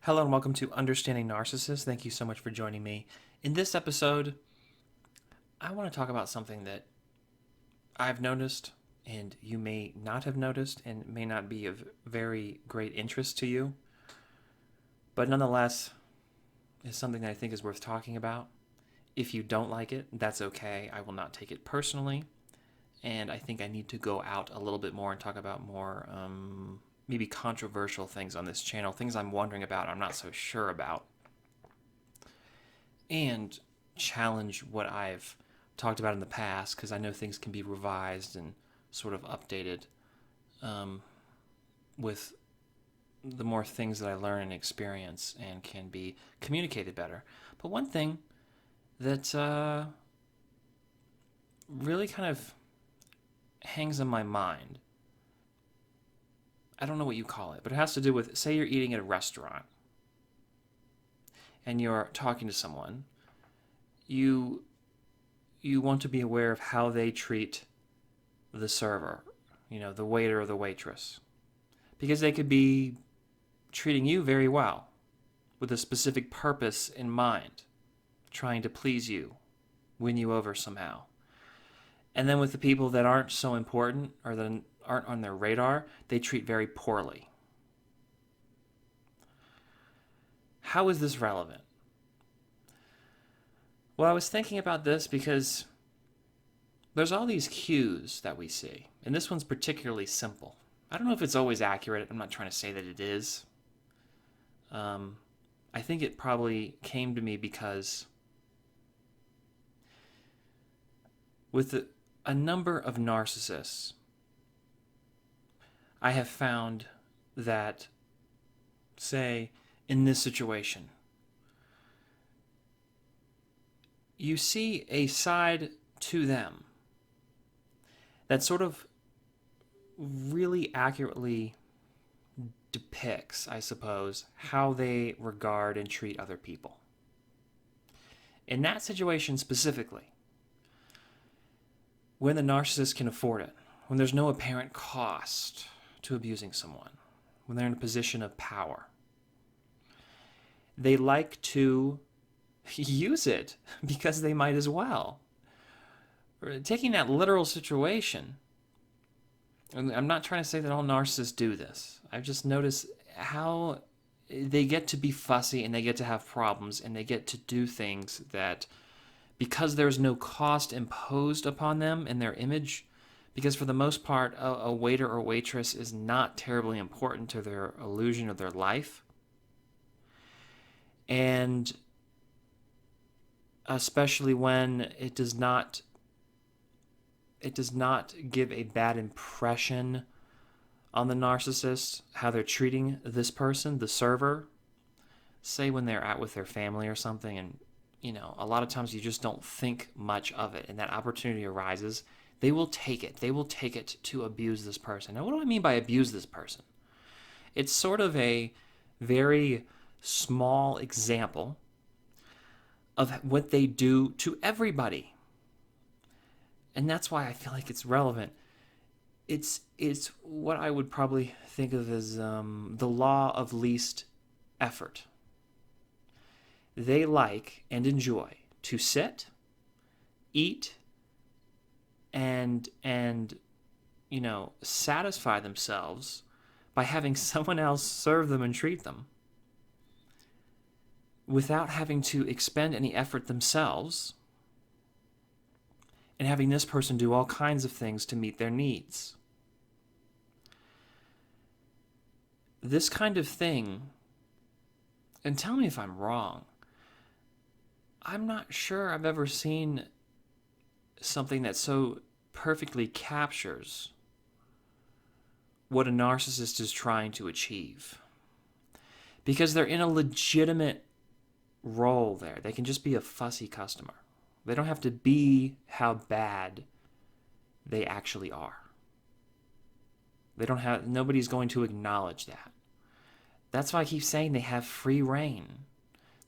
Hello and welcome to Understanding Narcissists. Thank you so much for joining me. In this episode, I want to talk about something that I've noticed and you may not have noticed and may not be of very great interest to you, but nonetheless is something that I think is worth talking about. If you don't like it, that's okay. I will not take it personally, and I think I need to go out a little bit more and talk about more maybe controversial things on this channel, things I'm wondering about, I'm not so sure about, and challenge what I've talked about in the past, because I know things can be revised and sort of updated with the more things that I learn and experience and can be communicated better. But one thing that really kind of hangs in my mind, I don't know what you call it, but it has to do with, say you're eating at a restaurant and you're talking to someone, you want to be aware of how they treat the server, the waiter or the waitress, because they could be treating you very well with a specific purpose in mind, trying to please you, win you over somehow. And then with the people that aren't so important or that aren't on their radar, they treat very poorly. How is this relevant? Well, I was thinking about this because there's all these cues that we see, and this one's particularly simple. I don't know if it's always accurate. I'm not trying to say that it is. I think it probably came to me because with a number of narcissists, I have found that, say, in this situation, you see a side to them that sort of really accurately depicts, I suppose, how they regard and treat other people. In that situation specifically, when the narcissist can afford it, when there's no apparent cost to abusing someone, when they're in a position of power, they like to use it because they might as well. Taking that literal situation, and I'm not trying to say that all narcissists do this. I've just noticed how they get to be fussy and they get to have problems and they get to do things that, because there's no cost imposed upon them in their image, because for the most part, a waiter or waitress is not terribly important to their illusion of their life. And especially when it does not give a bad impression on the narcissist, how they're treating this person, the server. Say when they're out with their family or something, and a lot of times you just don't think much of it, and that opportunity arises, they will take it. They will take it to abuse this person. Now, what do I mean by abuse this person? It's sort of a very small example of what they do to everybody. And that's why I feel like it's relevant. It's what I would probably think of as the law of least effort. They like and enjoy to sit, eat, and satisfy themselves by having someone else serve them and treat them without having to expend any effort themselves, and having this person do all kinds of things to meet their needs. This kind of thing, and tell me if I'm wrong, I'm not sure I've ever seen something that so perfectly captures what a narcissist is trying to achieve. Because they're in a legitimate role there. They can just be a fussy customer. They don't have to be how bad they actually are. Nobody's going to acknowledge that. That's why I keep saying they have free reign.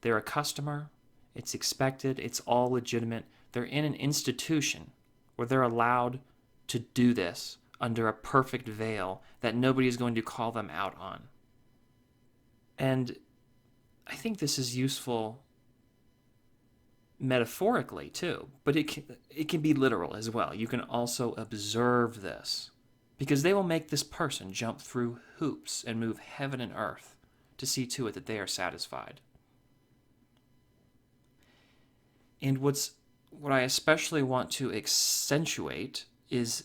They're a customer. It's expected. It's all legitimate. They're in an institution where they're allowed to do this under a perfect veil that nobody is going to call them out on. And I think this is useful metaphorically too, but it can be literal as well. You can also observe this because they will make this person jump through hoops and move heaven and earth to see to it that they are satisfied. And what I especially want to accentuate is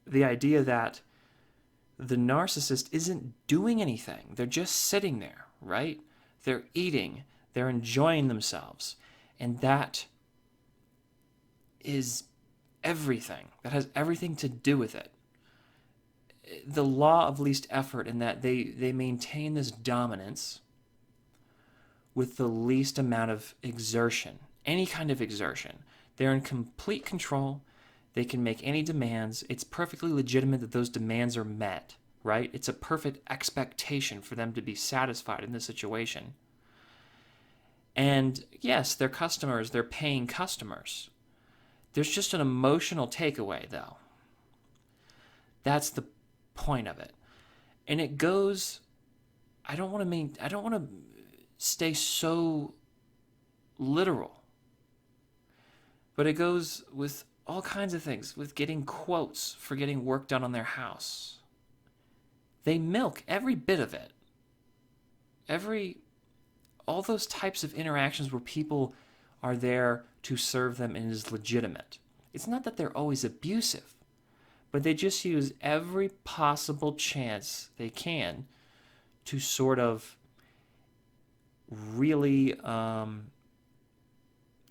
the idea that the narcissist isn't doing anything. They're just sitting there, right? They're eating, they're enjoying themselves. And that is everything. That has everything to do with it. The law of least effort, in that they maintain this dominance with the least amount of exertion, any kind of exertion. They're in complete control. They can make any demands. It's perfectly legitimate that those demands are met, right? It's a perfect expectation for them to be satisfied in this situation. And yes, they're customers, they're paying customers. There's just an emotional takeaway, though. That's the point of it. And it goes, I don't want to stay so literal. But it goes with all kinds of things, with getting quotes for getting work done on their house. They milk every bit of it. All those types of interactions where people are there to serve them and is legitimate. It's not that they're always abusive, but they just use every possible chance they can to sort of really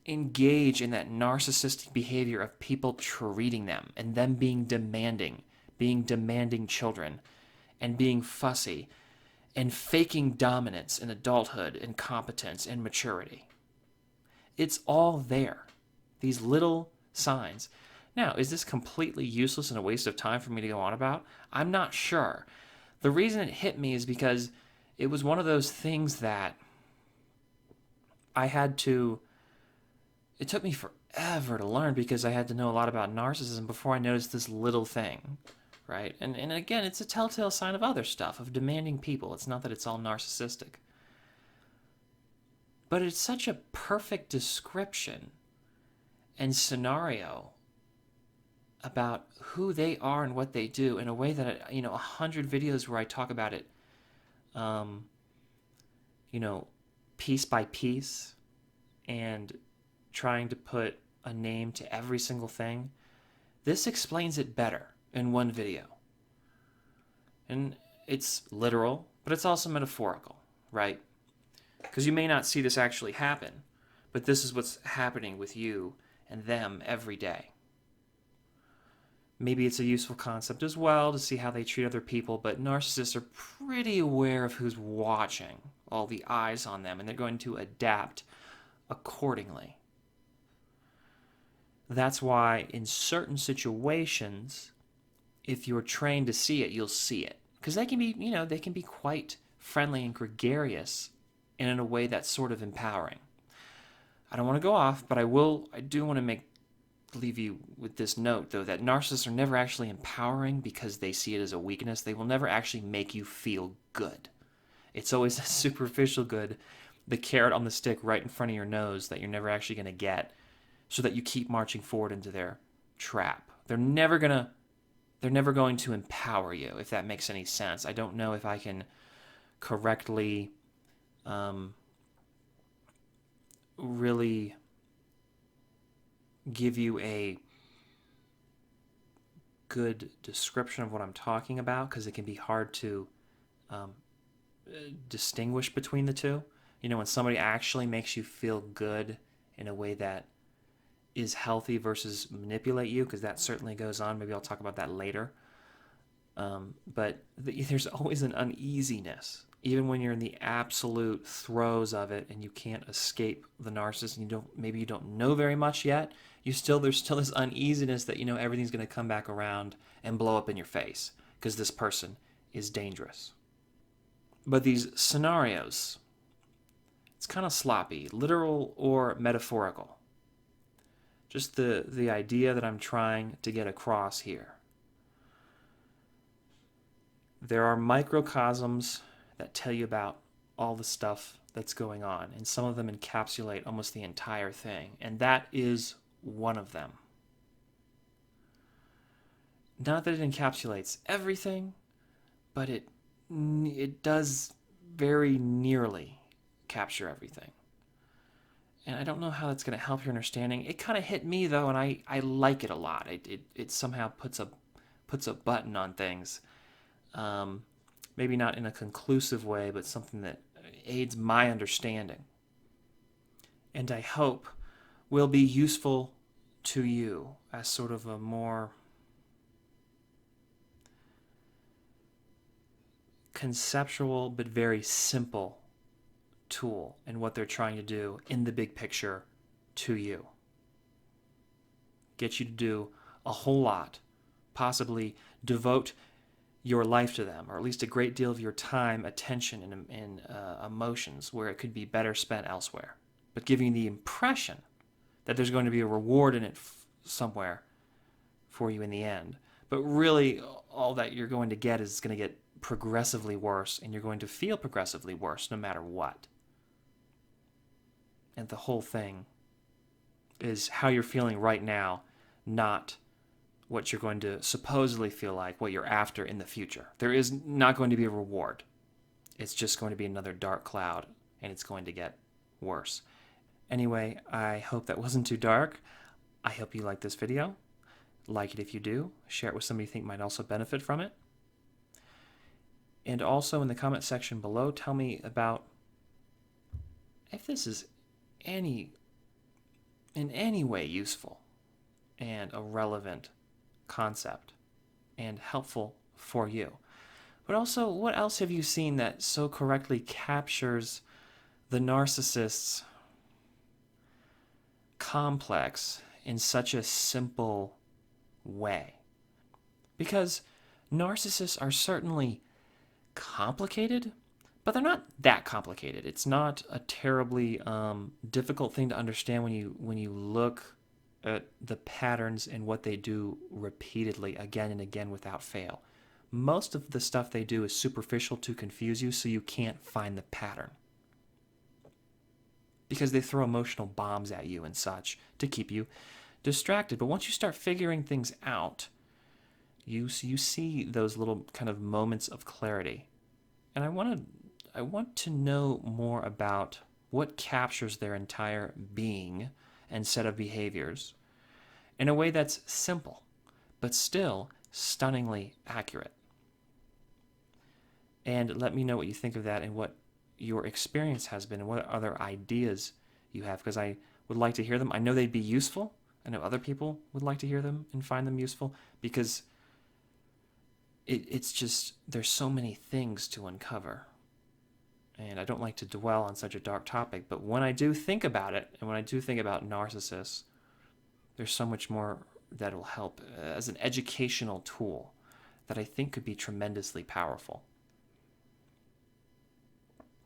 engage in that narcissistic behavior of people treating them and them being demanding children and being fussy and faking dominance in adulthood and competence and maturity. It's all there. These little signs. Now, is this completely useless and a waste of time for me to go on about? I'm not sure. The reason it hit me is because it was one of those things that it took me forever to learn, because I had to know a lot about narcissism before I noticed this little thing, right? And again, it's a telltale sign of other stuff, of demanding people. It's not that it's all narcissistic. But it's such a perfect description and scenario about who they are and what they do in a way that, 100 videos where I talk about it, piece by piece, and trying to put a name to every single thing. This explains it better in one video. And it's literal, but it's also metaphorical, right? Because you may not see this actually happen, but this is what's happening with you and them every day. Maybe it's a useful concept as well to see how they treat other people, but narcissists are pretty aware of who's watching, all the eyes on them, and they're going to adapt accordingly. That's why in certain situations, if you're trained to see it, you'll see it. Because they can be quite friendly and gregarious, and in a way that's sort of empowering. I don't want to go off, but I do want to leave you with this note, though, that narcissists are never actually empowering because they see it as a weakness. They will never actually make you feel good. It's always a superficial good, the carrot on the stick right in front of your nose that you're never actually going to get, so that you keep marching forward into their trap. They're never going to empower you, if that makes any sense. I don't know if I can correctly really give you a good description of what I'm talking about, because it can be hard to distinguish between the two. When somebody actually makes you feel good in a way that is healthy versus manipulate you, because that certainly goes on. Maybe I'll talk about that later. But there's always an uneasiness, even when you're in the absolute throes of it and you can't escape the narcissist, and maybe you don't know very much yet. There's still this uneasiness that everything's going to come back around and blow up in your face because this person is dangerous. But these scenarios, it's kind of sloppy, literal or metaphorical. Just the idea that I'm trying to get across here. There are microcosms that tell you about all the stuff that's going on, and some of them encapsulate almost the entire thing, and that is one of them. Not that it encapsulates everything, but it does very nearly capture everything. And I don't know how that's going to help your understanding. It kind of hit me, though, and I like it a lot. It somehow puts a button on things. Maybe not in a conclusive way, but something that aids my understanding. And I hope will be useful to you as sort of a more conceptual but very simple tool in what they're trying to do in the big picture to you. Get you to do a whole lot, possibly devote your life to them, or at least a great deal of your time, attention, and emotions where it could be better spent elsewhere, but giving the impression that there's going to be a reward in it somewhere for you in the end. But really, all that you're going to get is going to get progressively worse, and you're going to feel progressively worse no matter what. And the whole thing is how you're feeling right now, not what you're going to supposedly feel like, what you're after in the future. There is not going to be a reward. It's just going to be another dark cloud, and it's going to get worse. Anyway, I hope that wasn't too dark. I hope you liked this video. Like it if you do. Share it with somebody you think might also benefit from it. And also in the comment section below, tell me about if this is in any way useful and a relevant concept and helpful for you. But also, what else have you seen that so correctly captures the narcissist's complex in such a simple way? Because narcissists are certainly complicated, but they're not that complicated. It's not a terribly difficult thing to understand when you look at the patterns and what they do repeatedly again and again without fail. Most of the stuff they do is superficial to confuse you, so you can't find the pattern. Because they throw emotional bombs at you and such to keep you distracted. But once you start figuring things out, you see those little kind of moments of clarity. And I want to know more about what captures their entire being and set of behaviors in a way that's simple, but still stunningly accurate. And let me know what you think of that and what your experience has been and what other ideas you have, because I would like to hear them. I know they'd be useful. I know other people would like to hear them and find them useful, because it's just, there's so many things to uncover. And I don't like to dwell on such a dark topic, but when I do think about it, and when I do think about narcissists, there's so much more that will help as an educational tool that I think could be tremendously powerful.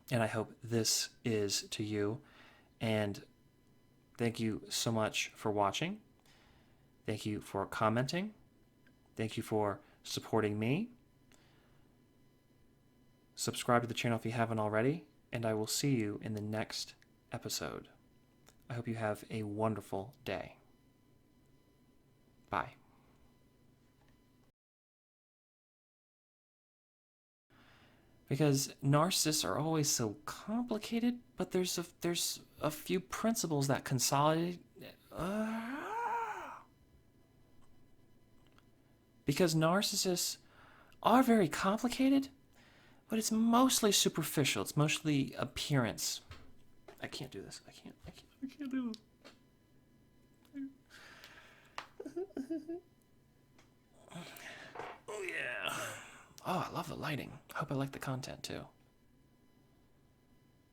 And I hope this is to you. And thank you so much for watching. Thank you for commenting. Thank you for supporting me. Subscribe to the channel if you haven't already, and I will see you in the next episode. I hope you have a wonderful day. Bye. Because narcissists are always so complicated, but there's a few principles that consolidate. Because narcissists are very complicated, but it's mostly superficial. It's mostly appearance. I can't do this. I can't do this. Oh, yeah. Oh, I love the lighting. I hope I like the content, too.